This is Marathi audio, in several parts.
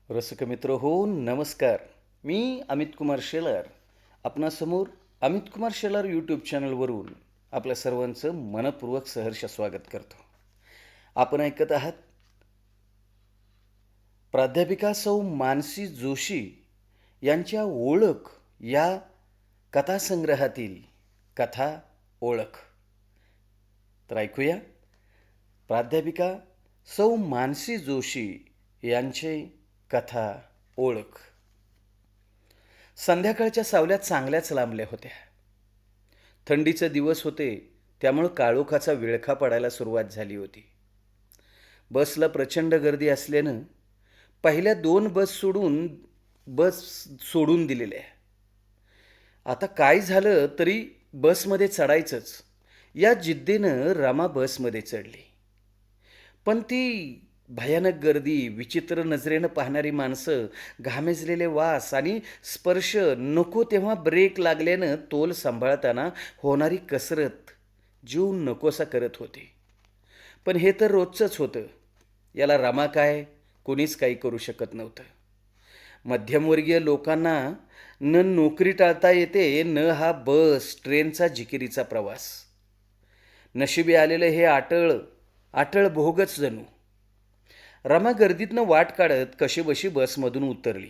रसिक मित्र हो, नमस्कार. मी अमित कुमार शेलार आपणासमोर अमित कुमार शेलार यूट्यूब चॅनलवरून आपल्या सर्वांचं मनपूर्वक सहर्ष स्वागत करतो. आपण ऐकत आहात प्राध्यापिका सौ मानसी जोशी यांच्या ओळख या कथासंग्रहातील कथा ओळख. तर ऐकूया प्राध्यापिका सौ मानसी जोशी यांचे कथा ओळख. संध्याकाळच्या सावल्या चांगल्याच लांबल्या होत्या. थंडीचे दिवस होते, त्यामुळे काळोखाचा विळखा पडायला सुरुवात झाली होती. बसला प्रचंड गर्दी असल्यानं पहिल्या 2 बस सोडून दिलेल्या. आता काय झालं तरी बसमध्ये चढायचंच या जिद्दीनं रमा बसमध्ये चढली. पण ती भयानक गर्दी, विचित्र नजरेनं पाहणारी माणसं, घामेजलेले वास आणि स्पर्श, नको तेव्हा ब्रेक लागल्यानं तोल सांभाळताना होणारी कसरत जीव नकोसा करत होती. पण हे तर रोजचंच होतं. याला रमा काय, कोणीच काही करू शकत नव्हतं. मध्यमवर्गीय लोकांना न नोकरी टाळता येते, न हा बस ट्रेनचा जिकिरीचा प्रवास. नशिबी आलेलं हे अटळ भोगच जणू. रमा गर्दीतनं वाट काढत कशीबशी बसमधून उतरली.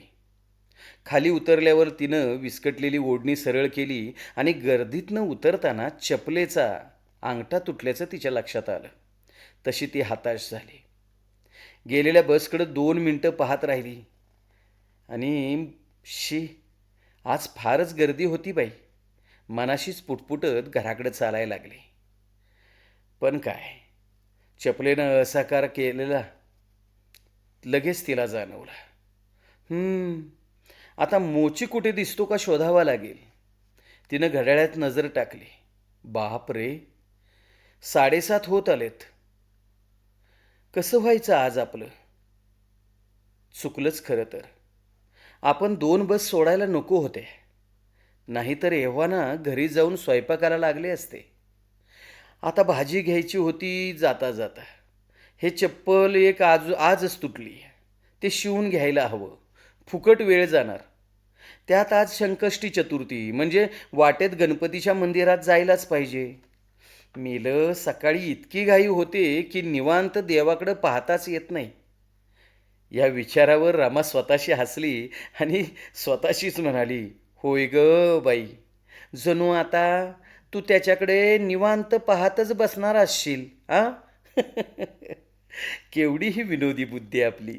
खाली उतरल्यावर तिनं विस्कटलेली ओढणी सरळ केली आणि गर्दीतनं उतरताना चपलेचा अंगठा तुटल्याचं तिच्या लक्षात आलं. तशी ती हताश झाली. गेलेल्या बसकडं 2 मिनटं पाहत राहिली आणि आज फारच गर्दी होती बाई, मनाशीच पुटपुटत घराकडे चालायला लागली. पण काय, चपलेनं असाकार केलेला लगेच तिला जाणवला. आता मोची कुठे दिसतो का शोधावा लागेल. तिनं घड्याळात नजर टाकली. बाप रे, 7:30 होत आलेत. कसं व्हायचं आज आपलं? चुकलंच खरं तर. आपण 2 बस सोडायला नको होते. नाहीतर एव्हाना घरी जाऊन स्वयंपाकाला लागले असते. आता भाजी घ्यायची होती जाता जाता. हे चप्पल एक आजच तुटली. ते शिवून घ्यायला हवं. फुकट वेळ जाणार. त्यात आज संकष्टी चतुर्थी, म्हणजे वाटेत गणपतीच्या मंदिरात जायलाच पाहिजे. मेलं, सकाळी इतकी घाई होते की निवांत देवाकडं पाहताच येत नाही. या विचारावर रमा स्वतःशी हसली आणि स्वतःशीच म्हणाली, होय ग बाई, जणू आता तू त्याच्याकडे निवांत पाहतच बसणार असशील आ. केवढी ही विनोदी बुद्धी आपली.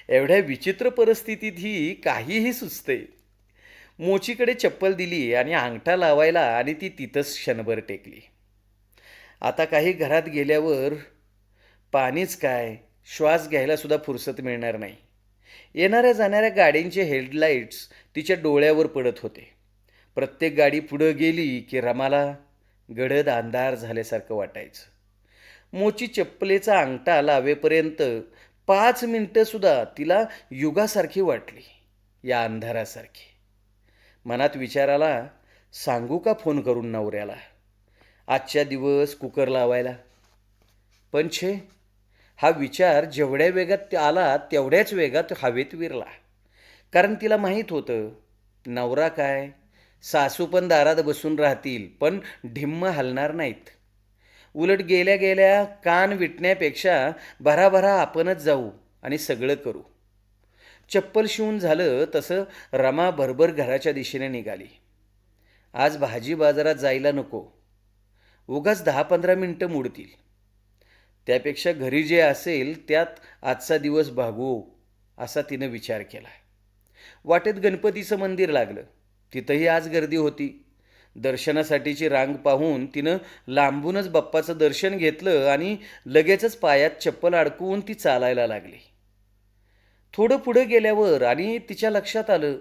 एवढ्या विचित्र परिस्थितीत ही काहीही सुचते. मोचीकडे चप्पल दिली आणि अंगठा लावायला आणि ती तिथंच क्षणभर टेकली. आता काही घरात गेल्यावर पाणीच काय, श्वास घ्यायला सुद्धा फुरसत मिळणार नाही. येणाऱ्या जाणाऱ्या गाड्यांचे हेडलाईट्स तिच्या डोळ्यावर पडत होते. प्रत्येक गाडी पुढं गेली की रमाला गडद अंधार झाल्यासारखं वाटायचं. मोची चप्पलेचा अंगठा लावेपर्यंत 5 मिनिटंसुद्धा तिला युगासारखी वाटली, या अंधारासारखी. मनात विचार आला, सांगू का फोन करून नवऱ्याला, आजच्या दिवस कुकर लावायला. पण छे, हा विचार जेवढ्या वेगात आला तेवढ्याच वेगात हवेत विरला. कारण तिला माहीत होतं, नवरा काय, सासू पण दारात बसून राहतील पण ढिम्म हलणार नाहीत. उलट गेल्या गेल्या कान विटण्यापेक्षा भराभरा आपणच जाऊ आणि सगळं करू. चप्पल शिवून झालं तसं रमा भरभर घराच्या दिशेने निघाली. आज भाजी बाजारात जायला नको. उगाच 10-15 मिनटं मोडतील. त्यापेक्षा घरी जे असेल त्यात आजचा दिवस भागवू, असा तिनं विचार केला. वाटेत गणपतीचं मंदिर लागलं. तिथंही आज गर्दी होती. दर्शनासाठीची रांग पाहून तिनं लांबूनच बाप्पाचं दर्शन घेतलं आणि लगेचच पायात चप्पल अडकवून ती चालायला लागली. थोडं पुढं गेल्यावर आणि तिच्या लक्षात आलं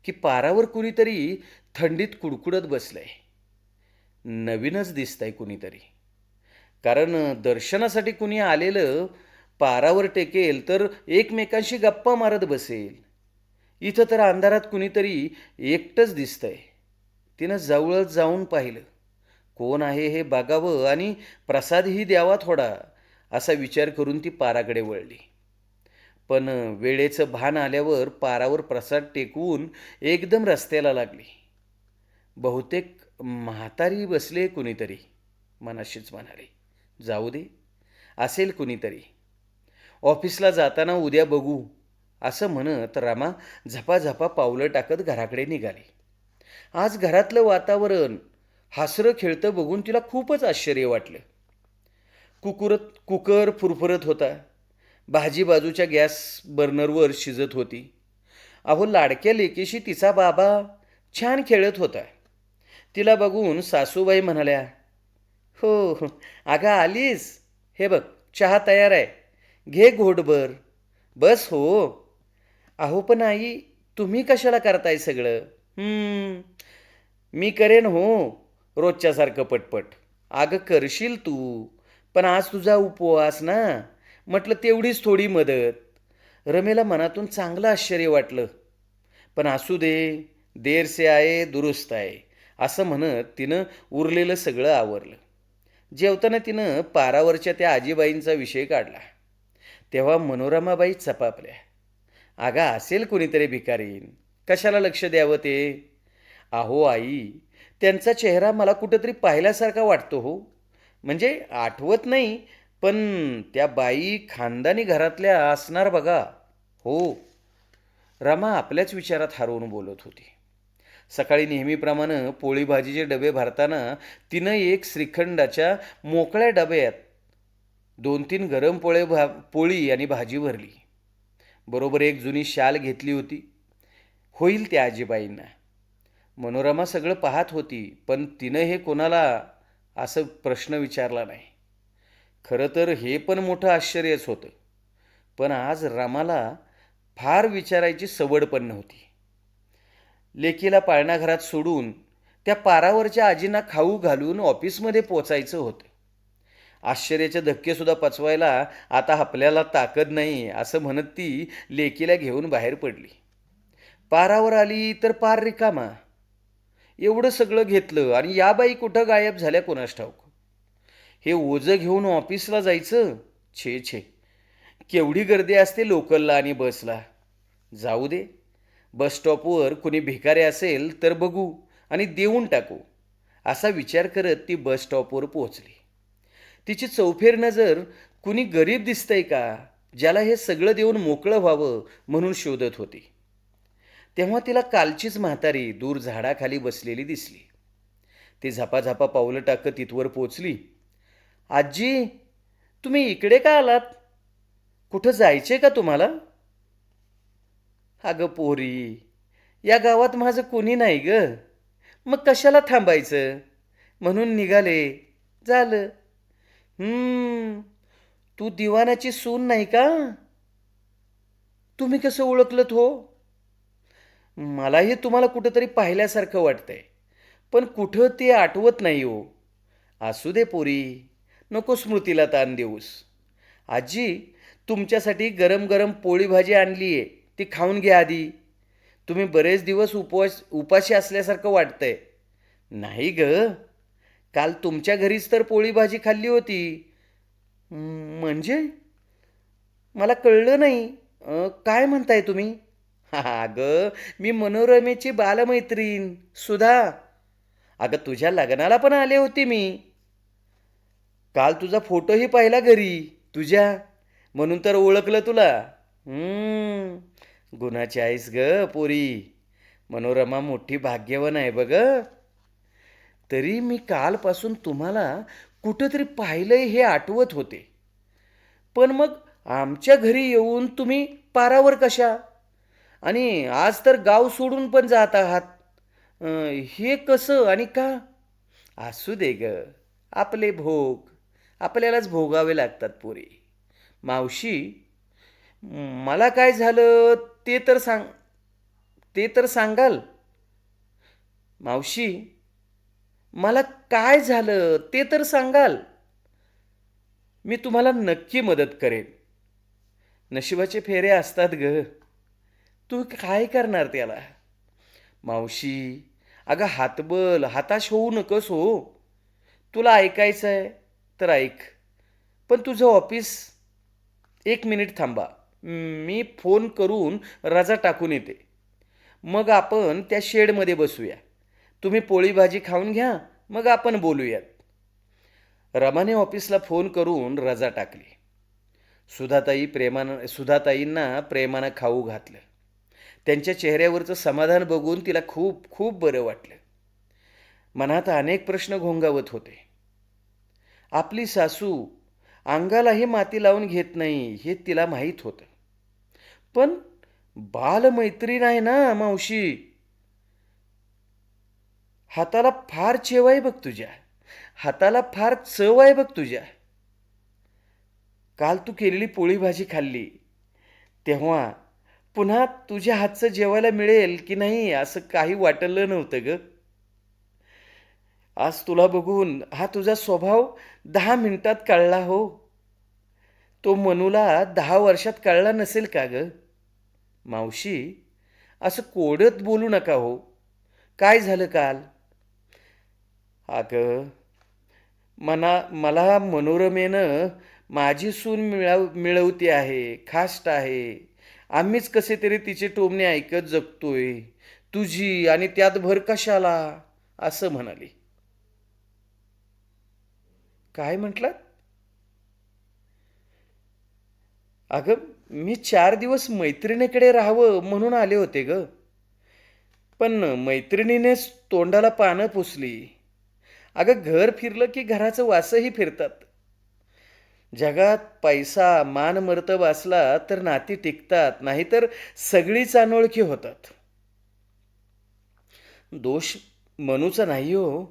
की पारावर कुणीतरी थंडीत कुडकुडत बसलंय. नवीनच दिसतंय कुणीतरी. कारण दर्शनासाठी कुणी आलेलं पारावर टेकेल तर एकमेकांशी गप्पा मारत बसेल. इथं तर अंधारात कुणीतरी एकटंच दिसतंय. तिनं जवळच जाऊन पाहिलं. कोण आहे हे बघावं आणि प्रसादही द्यावा थोडा, असा विचार करून ती पाराकडे वळली. पण वेळेचं भान आल्यावर पारावर प्रसाद टेकवून एकदम रस्त्याला लागली. बहुतेक म्हातारी बसले कुणीतरी, मनाशीच म्हणाले. जाऊ दे, असेल कुणीतरी. ऑफिसला जाताना उद्या बघू, असं म्हणत रमा झपाझपा पावलं टाकत घराकडे निघाली. आज घरातलं वातावरण हसरं खेळतं बघून तिला खूपच आश्चर्य वाटलं. कुकर फुरफुरत होता. भाजी बाजूच्या गॅस बर्नरवर शिजत होती. अहो, लाडक्या लेकीशी तिचा बाबा छान खेळत होता. तिला बघून सासूबाई म्हणाल्या, हो हो, अगं आलीस? हे बघ, चहा तयार आहे, घे घोटभर. बस हो. अहो पण आई, तुम्ही कशाला करताय सगळं? मी करेन हो, रोजच्यासारखं पटपट. अगं करशील तू, पण आज तुझा उपवास ना, म्हटलं तेवढीच थोडी मदत. रमेला मनातून चांगलं आश्चर्य वाटलं. पण असू दे, देर से आये दुरुस्त आहे, असं म्हणत तिनं उरलेलं सगळं आवरलं. जेवताना तिनं पारावरच्या त्या आजीबाईंचा विषय काढला. तेव्हा मनोरमाबाई चपापल्या. अगं असेल कुणीतरी भिकारीन, कशाला लक्ष द्यावं ते? अहो आई, त्यांचा चेहरा मला कुठंतरी पाहिल्यासारखा वाटतो हो. म्हणजे आठवत नाही, पण त्या बाई खानदानी घरातल्या असणार बघा. हो. रमा आपल्याच विचारात हरवून बोलत होती. सकाळी नेहमीप्रमाणे पोळी भाजीचे डबे भरताना तिनं एक श्रीखंडाच्या मोकळ्या डब्यात 2-3 गरम पोळी आणि भाजी भरली. बरोबर एक जुनी शाल घेतली होती. होईल त्या आजीबाईंना. मनोरमा सगळं पाहत होती, पण तिनं हे कोणाला असं प्रश्न विचारला नाही. खरं तर हे पण मोठं आश्चर्यच होतं. पण आज रमाला फार विचारायची सवड पण नव्हती. लेकीला पाळणाघरात सोडून त्या पारावरच्या आजींना खाऊ घालून ऑफिसमध्ये पोचायचं होतं. आश्चर्याचे धक्केसुद्धा पचवायला आता आपल्याला ताकद नाही, असं म्हणत ती लेकीला घेऊन बाहेर पडली. पारावर आली तर पार रिकामा. एवढं सगळं घेतलं आणि या बाई कुठं गायब झाल्या कोणास ठाऊक. हे ओझं घेऊन ऑफिसला जायचं? छे छे, केवढी गर्दी असते लोकलला आणि बसला. जाऊ दे, बस स्टॉपवर कुणी भिकारी असेल तर बघू आणि देऊन टाकू, असा विचार करत ती बस स्टॉपवर पोहोचली. तिची चौफेर नजर कुणी गरीब दिसतंय का, ज्याला हे सगळं देऊन मोकळं व्हावं म्हणून शोधत होती. तेव्हा तिला कालचीच म्हातारी दूर झाडाखाली बसलेली दिसली. ती झपाझपा पावलं टाकत तिथवर पोचली. आजी, तुम्ही इकडे का आलात? कुठं जायचे का तुम्हाला? अगं पोरी, या गावात माझं कोणी नाही ग, मग कशाला थांबायचं, म्हणून निघाले. झालं. तू दिवानाची सून नाही का? तुम्ही कसं ओळखलत हो? मलाही तुम्हाला कुठंतरी पाहिल्यासारखं वाटतंय, पण कुठं ते आठवत नाही हो. असू दे पोरी, नको स्मृतीला ताण देऊस. आजी, तुमच्यासाठी गरम गरम पोळी भाजी आणली आहे, ती खाऊन घ्या आधी. तुम्ही बरेच दिवस उपाशी असल्यासारखं वाटतंय. नाही ग, काल तुमच्या घरीच तर पोळी भाजी खाल्ली होती. म्हणजे मला कळलं नाही. काय म्हणताय तुम्ही? अगं, मी मनोरमेची बालमैत्रीण सुधा. अगं, तुझ्या लग्नाला पण आले होते मी. काल तुझा फोटोही पाहिला घरी तुझ्या, म्हणून तर ओळखलं तुला. गुणाची आहेस ग पोरी. मनोरमा मोठी भाग्यवान आहे बघ. तरी मी कालपासून तुम्हाला कुठंतरी पाहिलंय हे आठवत होते. पण मग आमच्या घरी येऊन तुम्ही पारावर कशा? आणि आज तर गाव सोडून पण जात आहात. हे कसं आणि का? असू दे ग, आपले भोग आपल्यालाच भोगावे लागतात पोरी. मावशी, मला काय झालं ते तर सांगाल? मावशी, मला काय झालं ते तर सांगाल? मी तुम्हाला नक्की मदत करेन. नशिबाचे फेरे असतात ग, तू काय करणार त्याला? मावशी, अगं हाताश होऊ नकोस हो. तुला ऐकायचं आहे तर ऐक, पण तुझं ऑफिस 1 मिनिट थांबा. मी फोन करून रजा टाकून येते. मग आपण त्या शेडमध्ये बसूया. तुम्ही पोळी भाजी खाऊन घ्या, मग आपण बोलूयात. रमाने ऑफिसला फोन करून रजा टाकली. सुधाताईंना प्रेमानं खाऊ घातलं. त्यांच्या चेहऱ्यावरचं समाधान बघून तिला खूप खूप बरं वाटलं. मनात अनेक प्रश्न घोंगावत होते. आपली सासू अंगालाही माती लावून घेत नाही हे तिला माहीत होतं. पण बालमैत्रीण आहे ना मावशी. हाताला फार चेव आहे बघ तुझ्या. हाताला फार चव आहे बघ तुझ्या. काल तू केलेली पोळी भाजी खाल्ली तेव्हा पुन्हा तुझ्या हातचं जेवायला मिळेल की नाही असं काही वाटलं नव्हतं ग. आज तुला बघून हा तुझा स्वभाव 10 मिनिटात कळला हो. तो मनूला 10 वर्षात कळला नसेल का ग. मावशी, असं कोडत बोलू नका हो. काय झालं काल? अगं, मला मनोरमेनं माझी सून मिळवती आहे, खास्ट आहे. आम्हीच कसे तरी तिचे टोमणे ऐकत जगतोय. तुझी आणि त्यात भर कशाला असं म्हणाली. काय म्हटलात? अगं, मी 4 दिवस मैत्रिणीकडे राहावं म्हणून आले होते ग. पण मैत्रिणीनेच तोंडाला पानं पुसली. अगं, घर फिरलं की घराचं वासही फिरतात. जगात पैसा मान मर्तब असला तर नाती टिकतात, नाहीतर सगळीच अनोळखी होतात. दोष मनूचा नाही हो,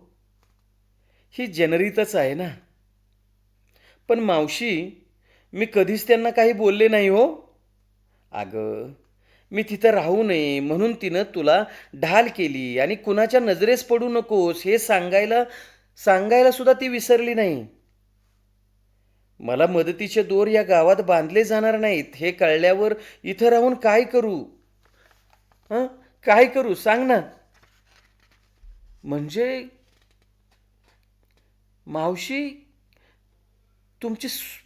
ही जनरीतच आहे ना. पण मावशी, मी कधीच त्यांना काही बोलले नाही हो. अगं, मी तिथं राहू नये म्हणून तिनं तुला ढाल केली आणि कुणाच्या नजरेस पडू नकोस हे सांगायला सांगायला सुद्धा ती विसरली नाही. मला मदतीचे दोर या गावात बांधले जाणार नाहीत हे कळल्यावर इथं राहून काय करू? हं? काय करू सांग ना. म्हणजे मावशी,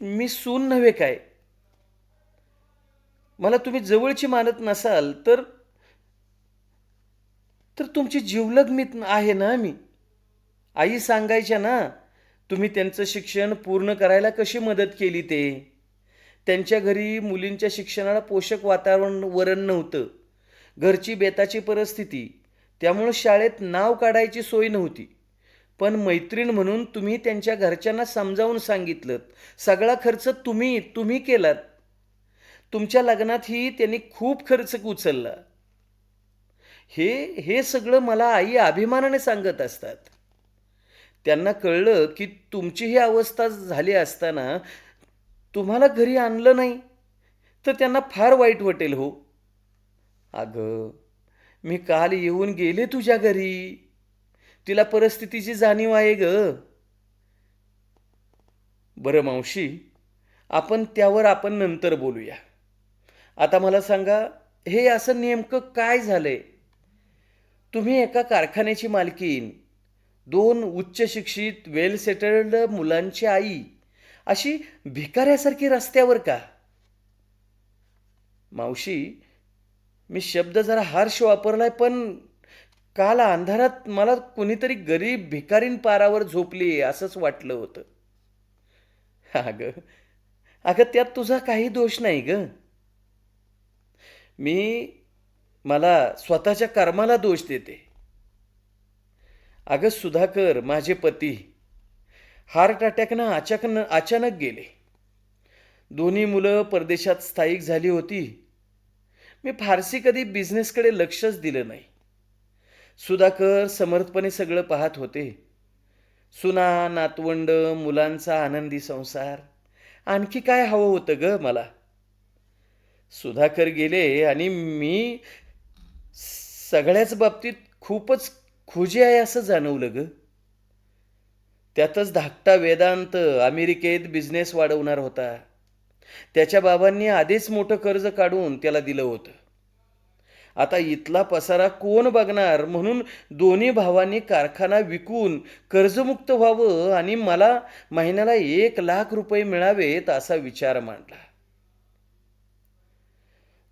मी सून नव्हे काय? मला तुम्ही जवळची मानत नसाल तर तर तुमची जिवलग मी आहे ना मी. आई सांगायच्या ना, तुम्ही त्यांचं शिक्षण पूर्ण करायला कशी मदत केली ते. त्यांच्या घरी मुलींच्या शिक्षणाला पोषक वरण नव्हतं. घरची बेताची परिस्थिती, त्यामुळं शाळेत नाव काढायची सोय नव्हती. पण मैत्रीण म्हणून तुम्ही त्यांच्या घरच्यांना समजावून सांगितलं. सगळा खर्च तुम्ही तुम्ही केलात. तुमच्या लग्नातही त्यांनी खूप खर्च उचलला. हे हे सगळं मला आई अभिमानाने सांगत असतात. त्यांना कळलं की तुमची ही अवस्था झाली असताना तुम्हाला घरी आणलं नाही तर त्यांना फार वाईट वाटेल हो. अगं, मी काल येऊन गेले तुझ्या घरी. तिला परिस्थितीची जाणीव आहे ग. बरं मावशी, आपण नंतर बोलूया. आता मला सांगा, हे असं नेमकं काय झालंय? तुम्ही एका कारखान्याची मालकीन, 2 उच्च शिक्षित वेल सेटल्ड मुलांची आई, अशी भिकाऱ्यासारखी रस्त्यावर का? मावशी, मी शब्द जरा हार्श वापरलाय, पण काल अंधारात मला कुणीतरी गरीब भिकारीन पारावर झोपली असंच वाटलं होतं. अगं अगं त्यात तुझा काही दोष नाही ग. मी मला स्वतःच्या कर्माला दोष देते. अगं सुधाकर, माझे पती हार्ट अटॅकनं अचानक गेले. दोन्ही मुलं परदेशात स्थायिक झाली होती. मी फारसी कधी बिझनेसकडे लक्षच दिलं नाही. सुधाकर समर्थपणे सगळं पाहत होते. सुना, नातवंड, मुलांचा आनंदी संसार. आणखी काय हवं होतं ग मला? सुधाकर गेले आणि मी सगळ्याच बाबतीत खूपच खुजी आहे असं जाणवलं ग. त्यातच धाकटा वेदांत अमेरिकेत बिझनेस वाढवणार होता. त्याच्या बाबांनी आधीच मोठं कर्ज काढून त्याला दिलं होतं. आता इथला पसारा कोण बघणार म्हणून दोन्ही भावांनी कारखाना विकून कर्जमुक्त व्हावं आणि मला महिन्याला 1 लाख रुपये मिळावेत असा विचार मांडला.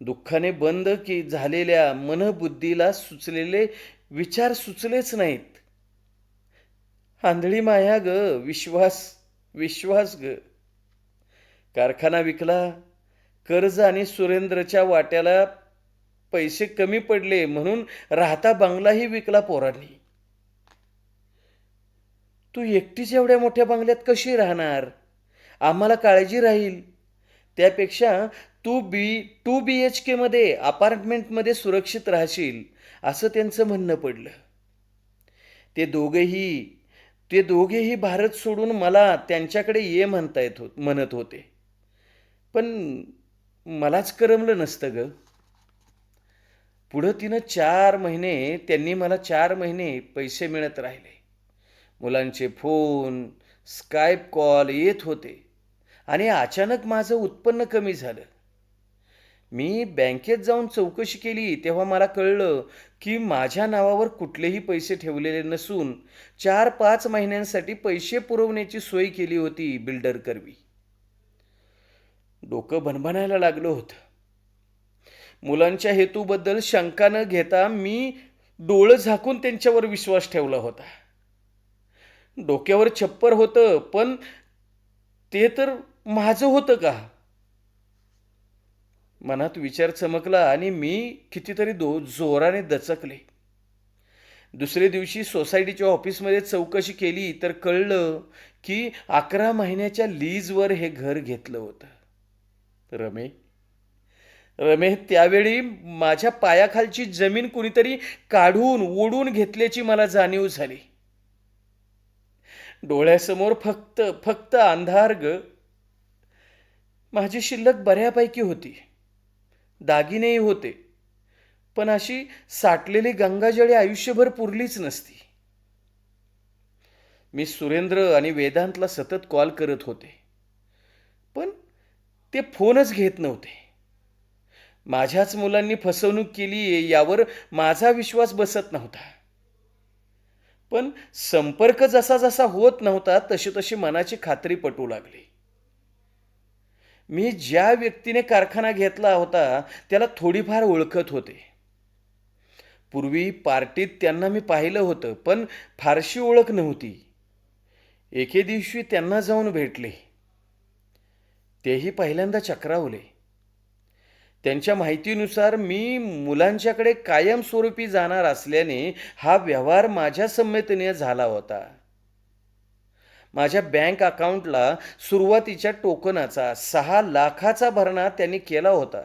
दुःखाने बंद की झालेल्या मनबुद्धीला सुचलेले विचार सुचलेच नाहीत. आंधळी माया ग, विश्वास, विश्वास ग. कारखाना विकला, कर्ज आणि सुरेंद्रच्या वाट्याला पैसे कमी पडले म्हणून राहता बंगलाही विकला पोरांनी. तू एकटीच एवढ्या मोठ्या बंगल्यात कशी राहणार? आम्हाला काळजी राहील. त्यापेक्षा टू बी एच केमध्ये अपार्टमेंटमध्ये सुरक्षित राहशील, असं त्यांचं म्हणणं पडलं. ते दोघेही ते दोघेही भारत सोडून मला त्यांच्याकडे ये म्हणत होते. पण मलाच करमलं नसतं ग. पुढं त्यांनी मला 4 महिने पैसे मिळत राहिले. मुलांचे फोन, स्काईप कॉल येत होते आणि अचानक माझं उत्पन्न कमी झालं. मी बँकेत जाऊन चौकशी केली तेव्हा मला कळलं की माझ्या नावावर कुठलेही पैसे ठेवलेले नसून 4-5 महिन्यांसाठी पैसे पुरवण्याची सोय केली होती बिल्डरकरवी. डोकं भणभणायला लागलं होतं. मुलांच्या हेतूबद्दल शंका न घेता मी डोळं झाकून त्यांच्यावर विश्वास ठेवला होता. डोक्यावर छप्पर होतं, पण ते तर माझं होतं का? मनात विचार चमकला आणि मी कितीतरी जोराने दचकले. दुसरे दिवशी सोसायटीच्या ऑफिसमध्ये चौकशी केली तर कळलं की 11 महिन्याच्या लीजवर हे घर घेतलं होतं. रमे रमे त्यावेळी माझ्या पायाखालची जमीन कुणीतरी काढून ओढून घेतल्याची मला जाणीव झाली. डोळ्यासमोर फक्त फक्त अंधार ग. माझी शिल्लक बऱ्यापैकी होती, दागिनेही होते, पण अशी साठलेली गंगाजळी आयुष्यभर पुरलीच नसती. मी सुरेंद्र आणि वेदांतला सतत कॉल करत होते, पण ते फोनच घेत नव्हते. माझ्याच मुलांनी फसवणूक केली यावर माझा विश्वास बसत नव्हता. पण संपर्क जसा जसा होत नव्हता तशी तशी मनाची खात्री पटू लागली. मी ज्या व्यक्तीने कारखाना घेतला होता त्याला थोडीफार ओळखत होते. पूर्वी पार्टीत त्यांना मी पाहिलं होतं, पण फारशी ओळख नव्हती. एके दिवशी त्यांना जाऊन भेटले. तेही पहिल्यांदा चक्रावले. त्यांच्या माहितीनुसार मी मुलांच्याकडे कायमस्वरूपी जाणार असल्याने हा व्यवहार माझ्या संमतीने झाला होता. माझ्या बँक अकाउंटला सुरुवातीच्या टोकनाचा 6 लाखाचा भरणा त्यांनी केला होता,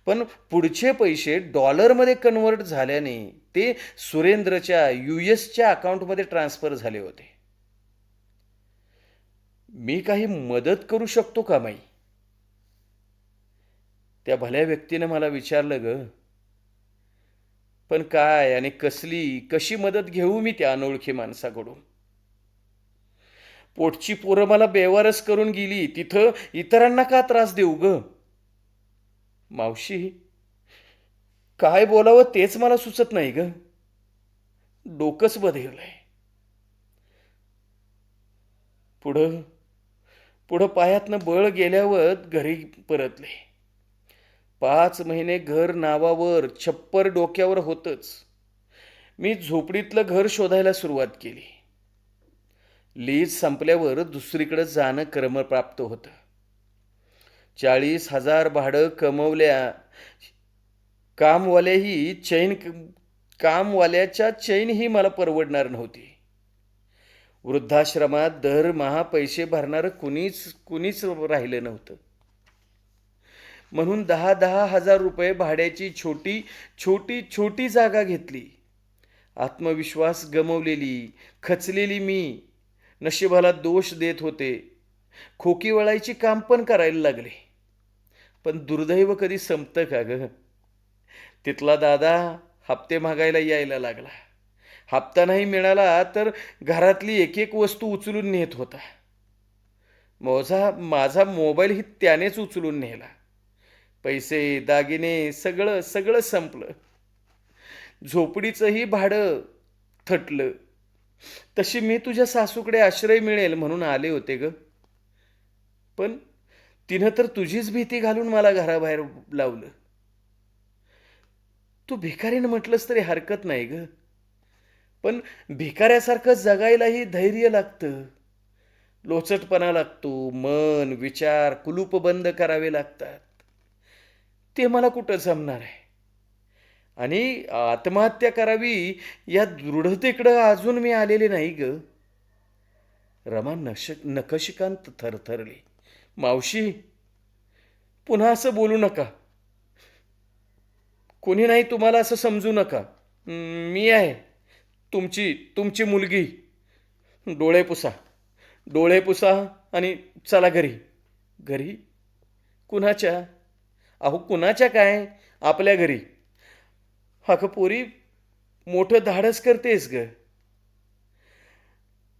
पण पुढचे पैसे डॉलरमध्ये कन्व्हर्ट झाल्याने ते सुरेंद्रच्या यूएसच्या अकाउंटमध्ये ट्रान्सफर झाले होते. मी काही मदत करू शकतो का माई? त्या भल्या व्यक्तीने मला विचारलं ग. पण काय आणि कशी मदत घेऊ मी त्या अनोळखी माणसाकडून? पोटची पोरं मला बेवारस करून गेली, तिथं इतरांना का त्रास देऊ ग? मावशी, काय बोलावं तेच मला सुचत नाही ग. डोकंच बदललंय. पुढं पुढं पायातनं बळ गेल्यावर घरी परतले. 5 महिने घर नावावर, छप्पर डोक्यावर होतंच. मी झोपडीतलं घर शोधायला सुरुवात केली. लीज संपल्यावर दुसरीकडे जाणं क्रमप्राप्त होतं. 40,000 भाडं कमवल्या. कामवाल्याच्या चैनही मला परवडणार नव्हती. वृद्धाश्रमात दरमहा पैसे भरणारं कुणीच राहिलं नव्हतं. म्हणून 10-10 हजार रुपये भाड्याची छोटी जागा घेतली. आत्मविश्वास गमावलेली, खचलेली मी नशिबाला दोष देत होते. खोकी वळायची काम पण करायला लागले. पण दुर्दैव कधी संपतं का ग? तिथला दादा हप्ते मागायला यायला लागला. हप्ता नाही मिळाला तर घरातली एक वस्तू उचलून नेत होता. माझा मोबाईलही त्यानेच उचलून नेला. पैसे, दागिने सगळं संपलं. झोपडीचंही भाडं थटलं. तशी मी तुझ्या सासूकडे आश्रय मिळेल म्हणून आले होते ग. पण तिनं तर तुझीच भीती घालून मला घराबाहेर लावलं. तू भिकारीनं म्हटलंस तरी हरकत नाही ग. पण भिकाऱ्यासारखं जगायलाही धैर्य लागतं, लोचटपणा लागतो, मन विचार कुलूपबंद करावे लागतात. ते मला कुठं जमणार आहे. आणि आत्महत्या करावी या दृढतेकडं अजून मी आलेले नाही ग. रमा नखशिकांत थरथरली. मावशी, पुन्हा असं बोलू नका. कोणी नाही तुम्हाला असं समजू नका. मी आहे तुमची तुमची मुलगी. डोळे पुसा, डोळे पुसा आणि चला घरी. घरी? कुणाच्या? अहो कुणाच्या काय? आपल्या घरी. अगं पोरी, मोठं धाडस करतेस ग.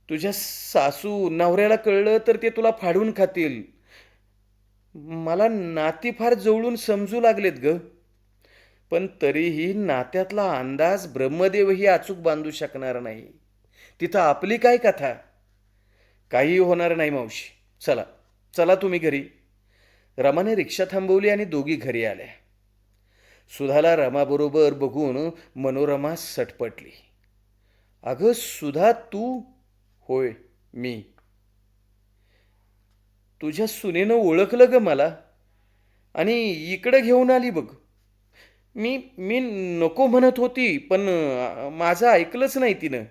तुझ्या सासू नवऱ्याला कळलं तर ते तुला फाडून खातील. मला नाती फार जवळून समजू लागलेत ग. पण तरीही नात्यातला अंदाज ब्रह्मदेवही अचूक बांधू शकणार नाही. तिथं आपली काय कथा? काही होणार नाही मावशी. चला, चला तुम्ही घरी. रमाने रिक्षा थांबवली आणि दोघी घरी आल्या. सुधाला रमाबरोबर बघून मनोरमा सटपटली. अगं सुधा, तू? होय, मी. तुझ्या सुनेनं ओळखलं ग मला आणि इकडं घेऊन आली बघ. मी मी नको म्हणत होती, पण माझं ऐकलंच नाही तिनं.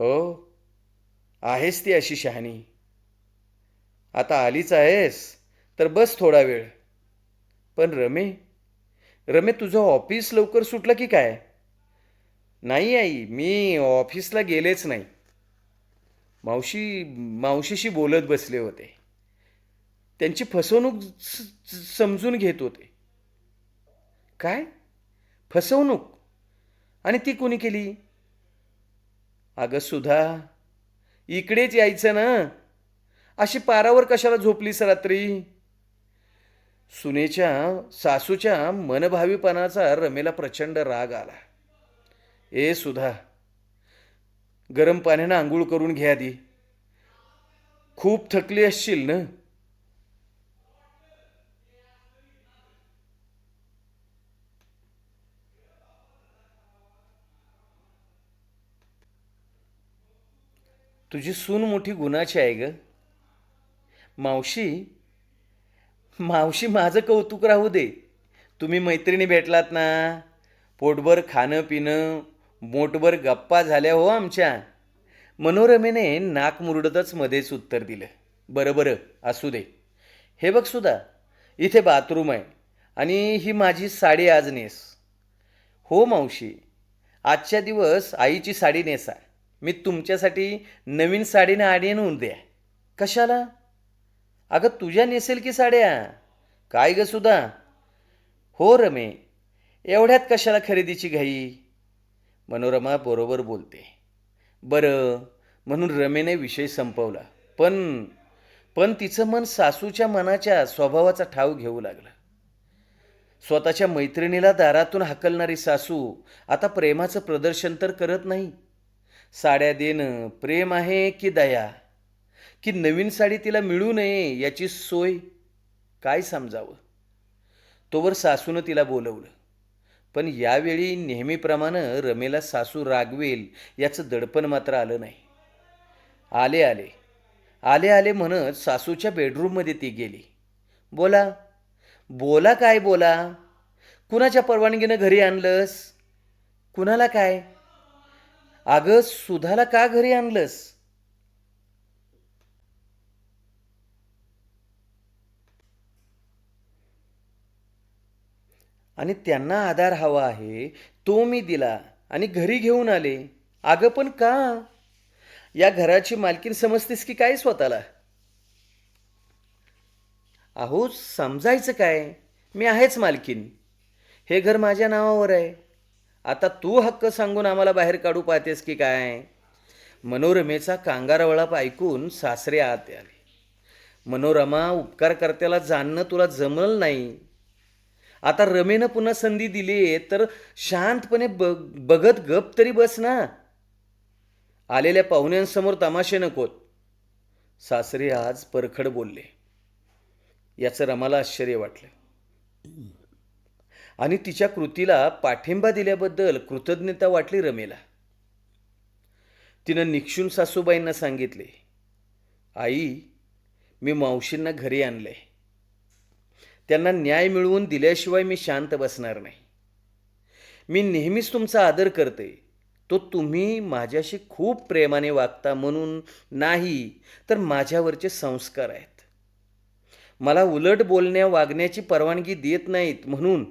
हो, आहेस ती अशी शहाणी. आता आलीच आहेस तर बस थोडा वेळ. पण रमे, रमे तुझं ऑफिस लवकर सुटलं की काय? नाही आई, मी ऑफिसला गेलेच नाही. मावशी मावशीशी बोलत बसले होते. त्यांची फसवणूक समजून घेत होते. काय? फसवणूक? आणि ती कोणी केली? अगं सुधा, इकडेच यायचं ना. अशी पारावर कशाला झोपलीस रात्री? सुनेच्या सासूच्या मनभावीपणाचा रमेला प्रचंड राग आला. ए सुधा, गरम पाण्यानं आंघोळ करून घे आधी. खूप थकली असशील ना. तुझी सून मोठी गुणाची आहे ग. मावशी, मावशी माझं कौतुक राहू दे. तुम्ही मैत्रिणी भेटलात ना. पोटभर खाणं पिणं, मोठभर गप्पा झाल्या हो आमच्या. मनोरमेने नाक मुरडतच मध्येच उत्तर दिलं. बरं बरं, असू दे. हे बघ सुद्धा, इथे बाथरूम आहे आणि ही माझी साडी आज नेस. हो मावशी, आजच्या दिवस आईची साडी नेसा. मी तुमच्यासाठी नवीन साडीने आणीन उद्या. कशाला? अगं तुझ्या नेसेल की साड्या. काय ग सुद्धा? हो रमे, एवढ्यात कशाला खरेदीची घाई? मनोरमा बरोबर बोलते. बरं, म्हणून रमेने विषय संपवला. पण पण तिचं मन सासूच्या मनाच्या स्वभावाचा ठाव घेऊ लागलं. स्वतःच्या मैत्रिणीला दारातून हाकलणारी सासू आता प्रेमाचं प्रदर्शन तर करत नाही. साड्या देणं प्रेम आहे की दया? की नवीन साडी तिला मिळू नये याची सोय? काय समजावं? तोवर सासूनं तिला बोलवलं. पण यावेळी नेहमीप्रमाणे रमेला सासू रागवेल याचं दडपण मात्र आलं नाही. आले आले आले आले म्हणत सासूच्या बेडरूममध्ये ती गेली. बोला, बोला, काय बोला? कुणाच्या परवानगीनं घरी आणलंस? कुणाला काय? अगं सुधाला का घरी आणलंस? आणि त्यांना आधार हवा आहे, तो मी दिला आणि घरी घेऊन आले. अगं पण का? या घराची मालकीन समजतेस की काय स्वतःला? अहो समजायचं काय, मी आहेच मालकीन. हे घर माझ्या नावावर आहे. आता तू हक्क सांगून आम्हाला बाहेर काढू पाहतेस की काय? मनोरमेचा कांगारवळाप ऐकून सासरे आत आले. मनोरमा, उपकारकर्त्याला जाणणं तुला जमलं नाही. आता रमेनं पुन्हा संधी दिली तर शांतपणे बघत गप तरी बस ना. आलेल्या पाहुण्यांसमोर तमाशे नकोत. सासरे आज परखड बोलले. याचं रमाला आश्चर्य वाटलं. आणि तिच्या कृतीला पाठिंबा दिल्याबद्दल कृतज्ञता वाटली रमेला. तिनं निक्षून सासूबाईंना सांगितले, आई, मी मावशींना घरी आणलंय. त्यांना न्याय मिळवून दिल्याशिवाय मी शांत बसणार नाही. मी नेहमीच तुमचा आदर करते, तो तुम्ही माझ्याशी खूप प्रेमाने वागता म्हणून नाही, तर माझ्यावरचे संस्कार आहेत. मला उलट बोलण्या वागण्याची परवानगी देत नाहीत म्हणून.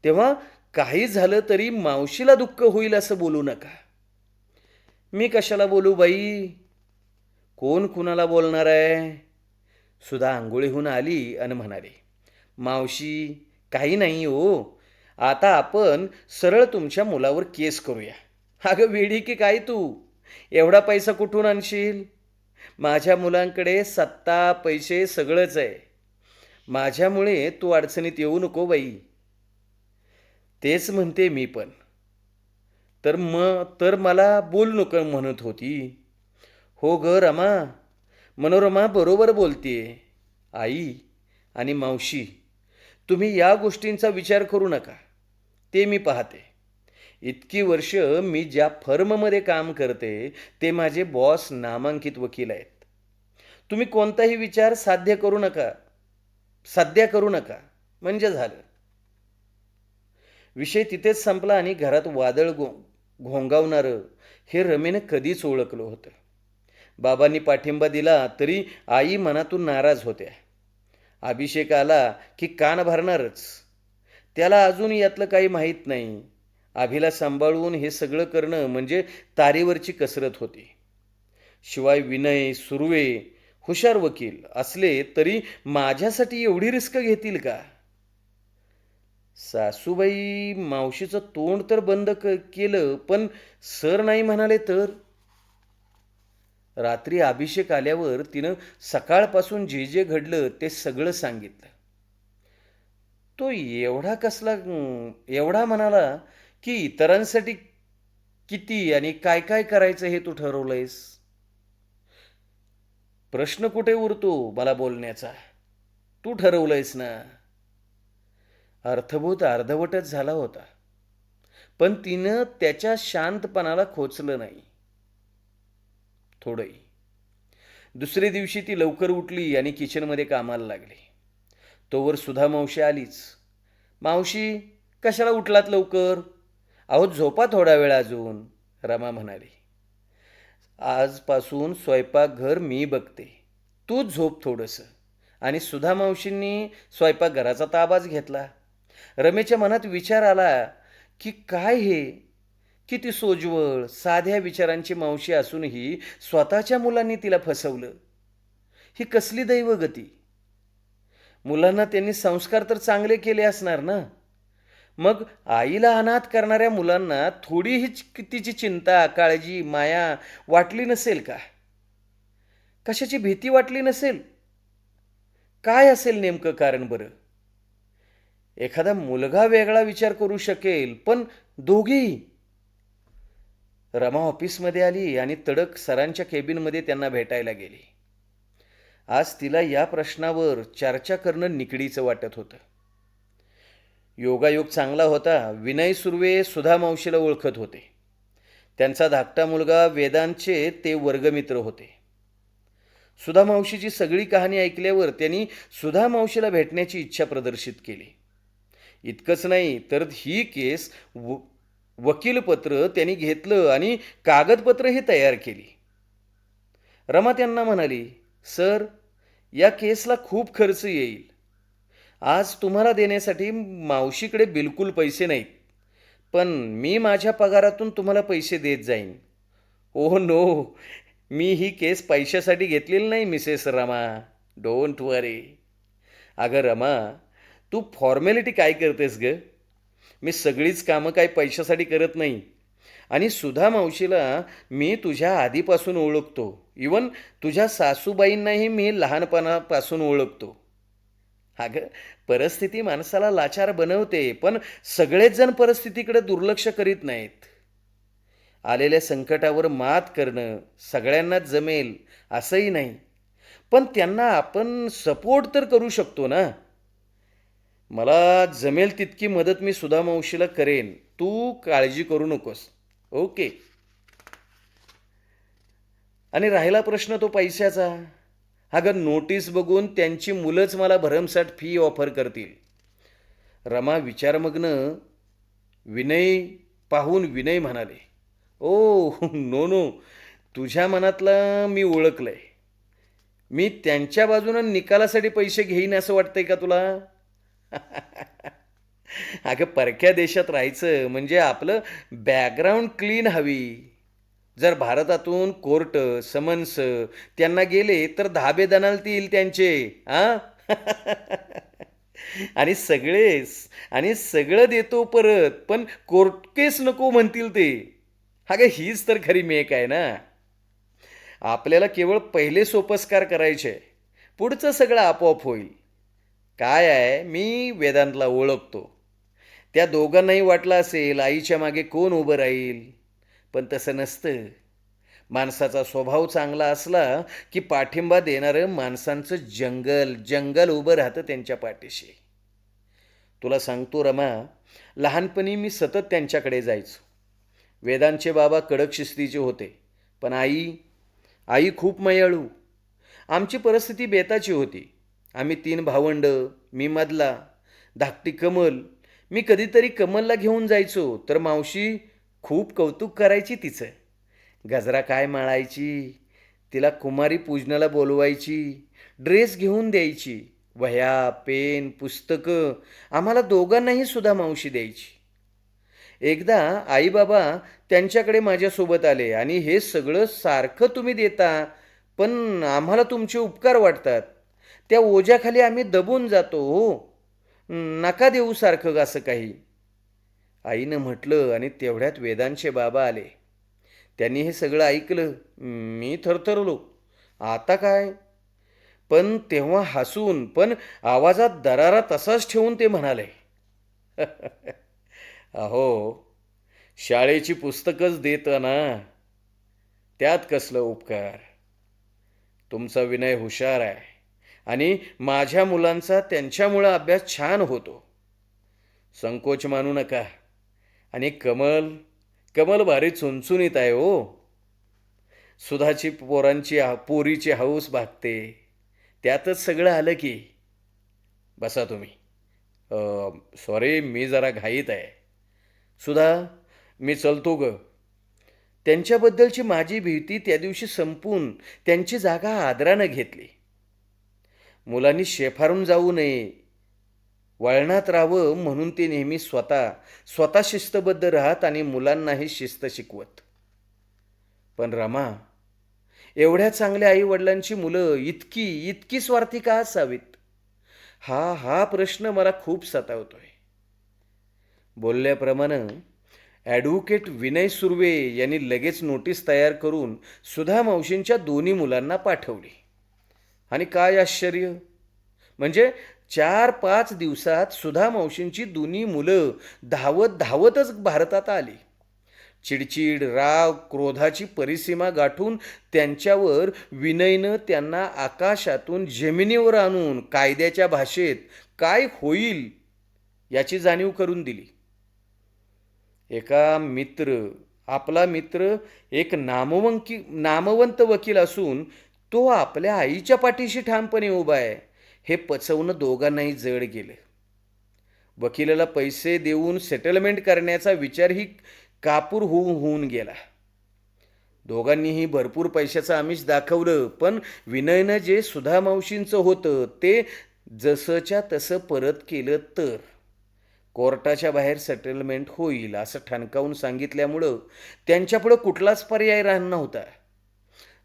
तेव्हा काही झालं तरी मावशीला दुःख होईल असं बोलू नका. मी कशाला बोलू बाई? कोण कुणाला बोलणार आहे? सुधा आंघोळीहून आली आणि म्हणाली, मावशी, काही नाही हो. आता आपण सरळ तुमच्या मुलावर केस करूया. अगं वेडी की काय तू? एवढा पैसा कुठून आणशील? माझ्या मुलांकडे सत्ता, पैसे सगळंच आहे. माझ्यामुळे तू अडचणीत येऊ नको बाई. तेच म्हणते मी पण. तर मला बोल नको म्हणत होती. हो ग रमा, मनोरमा बरोबर बोलतीये. आई आणि मावशी, तुम्ही या गोष्टींचा विचार करू नका. ते मी पाहते. इतकी वर्ष मी ज्या फर्ममध्ये काम करते ते माझे बॉस नामांकित वकील आहेत. तुम्ही कोणताही विचार साध्य करू नका म्हणजे झालं. विषय तिथेच संपला आणि घरात वादळ घोंगावणारं हे रमेनं कधीच ओळखलं होतं. बाबांनी पाठिंबा दिला तरी आई मनातून नाराज होत्या. अभिषेक आला की कान भरणारच. त्याला अजून यातलं काही माहीत नाही. अभिला सांभाळून हे सगळं करणं म्हणजे तारेवरची कसरत होती. शिवाय विनय, सुर्वे, हुशार वकील असले तरी माझ्यासाठी एवढी रिस्क घेतील का? सासूबाई मावशीचं तोंड तर बंद केलं, पण सर नाही म्हणाले तर? रात्री अभिषेक आल्यावर तिनं सकाळपासून जे जे घडलं ते सगळं सांगितलं. तो एवढा म्हणाला की इतरांसाठी किती आणि काय काय करायचं हे तू ठरवलंयस? प्रश्न कुठे उरतो मला बोलण्याचा? तू ठरवलंयस ना. अर्थभूत अर्धवटच झाला होता, पण तिनं त्याच्या शांतपणाला खोचलं नाही थोडंही. दुसरे दिवशी ती लवकर उठली आणि किचनमध्ये कामाला लागली. तोवर सुधा मावशी आलीच. मावशी, कशाला उठलात लवकर? अहो झोपा थोडा वेळ अजून, रमा म्हणाली. आजपासून स्वयंपाकघर मी बघते, तूच झोप थोडंसं. आणि सुधा मावशींनी स्वयंपाकघराचा ताबाच घेतला. रमेच्या मनात विचार आला की काय हे, किती सोज्वळ साध्या विचारांची मावशी असूनही स्वतःच्या मुलांनी तिला फसवलं. ही कसली दैवगती? मुलांना त्यांनी संस्कार तर चांगले केले असणार ना. मग आईला अनाथ करणाऱ्या मुलांना थोडीही तिची चिंता, काळजी, माया वाटली नसेल का? कशाची भीती वाटली नसेल? काय असेल नेमकं कारण बरं? एखादा मुलगा वेगळा विचार करू शकेल, पण दोघेही. रमा ऑफिसमध्ये आली आणि तडक सरांच्या केबिनमध्ये त्यांना भेटायला गेली. आज तिला या प्रश्नावर चर्चा करणं निकडीचं वाटत होतं. योगायोग चांगला होता. विनय सुर्वे सुधा मावशीला ओळखत होते. त्यांचा धाकटा मुलगा वेदांतचे ते वर्गमित्र होते. सुधा मावशीची सगळी कहाणी ऐकल्यावर त्यांनी सुधा मावशीला भेटण्याची इच्छा प्रदर्शित केली. इतकंच नाही तर ही केस वकीलपत्र त्यांनी घेतलं आणि कागदपत्रही तयार केली. रमा त्यांना म्हणाली, सर, या केसला खूप खर्च येईल. आज तुम्हाला देण्यासाठी मावशीकडे बिलकुल पैसे नाहीत, पण मी माझ्या पगारातून तुम्हाला पैसे देत जाईन. ओह नो, मी ही केस पैशासाठी घेतलेली नाही मिसेस रमा. डोंट वरी. अगं रमा, तू फॉर्मॅलिटी काय करतेस ग? मी सगळीच कामं काय पैशासाठी करत नाही. आणि सुधा मावशीला मी तुझ्या आधीपासून ओळखतो. इवन तुझ्या सासूबाईंनाही मी लहानपणापासून ओळखतो. अगं, परिस्थिती माणसाला लाचार बनवते, पण सगळेच जण परिस्थितीकडे दुर्लक्ष करीत नाहीत. आलेल्या संकटावर मात करणं सगळ्यांनाच जमेल असंही नाही, पण त्यांना आपण सपोर्ट तर करू शकतो ना. मला जमेल तितकी मदत मी सुधा मावशीला करेन. तू काळजी करू नकोस. ओके. आणि राहिला प्रश्न तो पैशाचा. अगं नोटीस बघून त्यांची मुलंच मला भरमसाठ फी ऑफर करतील. रमा विचारमग्न विनय पाहून विनय म्हणाले, ओ नो नो, तुझ्या मनातला मी ओळखलंय. मी त्यांच्या बाजूनं निकालासाठी पैसे घेईन असं वाटतंय का तुला? अगं परक्या देशात राहायचं म्हणजे आपलं बॅकग्राऊंड क्लीन हवी. जर भारतातून कोर्ट समन्स त्यांना गेले तर धाबे दणालतील त्यांचे. आ आणि आणि सगळं देतो परत, पण कोर्ट केस नको म्हणतील ते. अगं हीच तर खरी मेक आहे ना. आपल्याला केवळ पहिले सोपस्कार करायचे, पुढचं सगळं आपोआप होईल. काय आहे, मी वेदांतला ओळखतो. त्या दोघांनाही वाटलं असेल आईच्या मागे कोण उभं राहील, पण तसं नसतं. माणसाचा स्वभाव चांगला असला की पाठिंबा देणारं माणसांचं जंगल जंगल उभं राहतं त्यांच्या पाठीशी. तुला सांगतो रमा, लहानपणी मी सतत त्यांच्याकडे जायचो. वेदांचे बाबा कडक शिस्तीचे होते, पण आई आई खूप मयाळू. आमची परिस्थिती बेताची होती. आम्ही 3 भावंड, मी मधला, धाकटी कमल. मी कधीतरी कमलला घेऊन जायचो तर मावशी खूप कौतुक करायची तिचं. गजरा काय माळायची, तिला कुमारी पूजनाला बोलवायची, ड्रेस घेऊन द्यायची, वह्या पेन पुस्तकं आम्हाला दोघांनाही सुद्धा मावशी द्यायची. एकदा आई बाबा त्यांच्याकडे माझ्यासोबत आले आणि हे सगळं सारखं तुम्ही देता, पण आम्हाला तुमचे उपकार वाटतात. त्या ओझ्याखाली आम्ही दबून जातो हो. नका देऊ सारखं असं काही. आईनं म्हटलं आणि तेवढ्यात वेदांचे बाबा आले. त्यांनी हे सगळं ऐकलं. मी थरथरलो. आता काय? पण तेव्हा हसून पण आवाजात दरारा तसाच ठेवून ते म्हणाले, अहो, शाळेची पुस्तकच देतं ना, त्यात कसलं उपकार. तुमचा विनय हुशार आहे आणि माझ्या मुलांचा त्यांच्यामुळं अभ्यास छान होतो. संकोच मानू नका. आणि कमल कमल भारी चुणचुणीत आहे हो. सुधाची पोरीची हौस भागते. त्यातच सगळं आलं की. बसा तुम्ही. सॉरी, मी जरा घाईत आहे. सुधा, मी चलतो ग. त्यांच्याबद्दलची माझी भीती त्या दिवशी संपून त्यांची जागा आदरानं घेतली. मुलांनी शेफारून जाऊ नये, वळणात राहावं म्हणून ते नेहमी स्वतः शिस्तबद्ध राहत आणि मुलांनाही शिस्त शिकवत. पण रमा, एवढ्या चांगल्या आईवडिलांची मुलं इतकी इतकी स्वार्थी का असावीत? हा प्रश्न मला खूप सतावतोय. बोलल्याप्रमाणे ॲडव्होकेट विनय सुर्वे यांनी लगेच नोटीस तयार करून सुधा मावशींच्या दोन्ही मुलांना पाठवली. आणि काय आश्चर्य, म्हणजे 4-5 दिवसात सुधा मावशींची दोन्ही मुलं धावतच भारतात आली. चिडचिड, राग, क्रोधाची परिसीमा गाठून त्यांच्यावर विनयनं त्यांना आकाशातून जमिनीवर आणून कायद्याच्या भाषेत काय होईल याची जाणीव करून दिली. आपला मित्र एक नामवंत वकील असून तो आपल्या आईच्या पाठीशी ठामपणे उभा आहे, हे पचवणं दोघांनाही जड गेलं. वकिलाला पैसे देऊन सेटलमेंट करण्याचा विचारही कापूर होऊन गेला. दोघांनीही भरपूर पैशाचं आमिष दाखवलं, पण विनयनं जे सुधा मावशींचं होतं ते जसंच्या तसं परत केलं तर कोर्टाच्या बाहेर सेटलमेंट होईल असं ठणकावून सांगितल्यामुळं त्यांच्यापुढं कुठलाच पर्याय राहत नव्हता.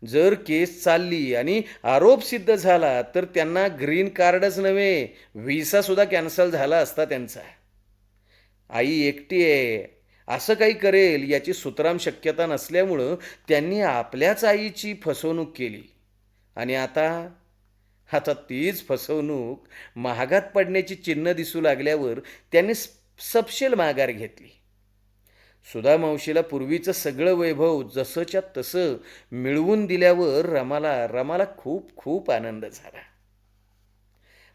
जर केस चालली आणि आरोप सिद्ध झाला तर त्यांना ग्रीन कार्डच नव्हे, व्हिसासुद्धा कॅन्सल झाला असता त्यांचा. आई एकटी आहे, असं काही करेल याची सुतराम शक्यता नसल्यामुळं त्यांनी आपल्याच आईची फसवणूक केली. आणि आता तीच फसवणूक महागात पडण्याची चिन्ह दिसू लागल्यावर त्यांनी सपशेल माघार घेतली. सुधा मावशीला पूर्वीचं सगळं वैभव जसंच्या तसं मिळवून दिल्यावर रमाला खूप खूप आनंद झाला.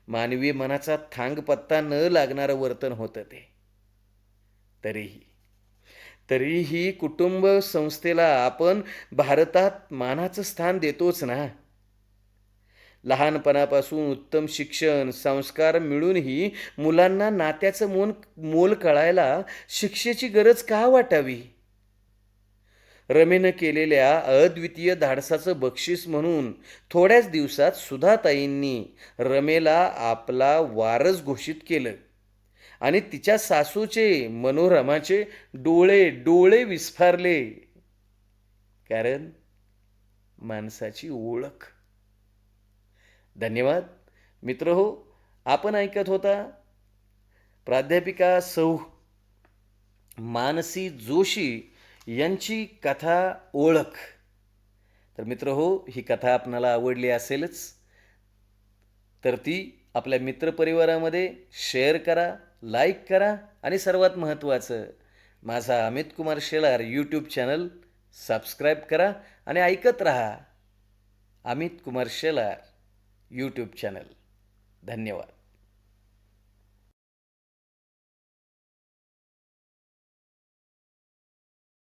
मानवी मनाचा थांगपत्ता न लागणारं वर्तन होतं ते. तरीही कुटुंब संस्थेला आपण भारतात मानाचं स्थान देतोच ना. लहानपणापासून उत्तम शिक्षण, संस्कार मिळूनही मुलांना नात्याचं मोल कळायला शिक्षेची गरज का वाटावी? रमेनं केलेल्या अद्वितीय धाडसाचं बक्षीस म्हणून थोड्याच दिवसात सुधाताईंनी रमेला आपला वारस घोषित केलं आणि तिच्या सासूचे, मनोरमाचे डोळे डोळे विस्फारले. कारण माणसाची ओळख. धन्यवाद मित्रहो. आपण ऐकत होता प्राध्यापिका सौ मानसी जोशी यांची कथा ओळख. तर मित्रहो, ही कथा आपणाला आवडली असेलच, तर ती आपल्या मित्रपरिवारामध्ये शेअर करा, लाईक करा आणि सर्वात महत्त्वाचं, माझा Amit Kumar Shelar YouTube channel subscribe करा आणि ऐकत रहा अमित कुमार शेलार यूट्यूब चॅनल. धन्यवाद.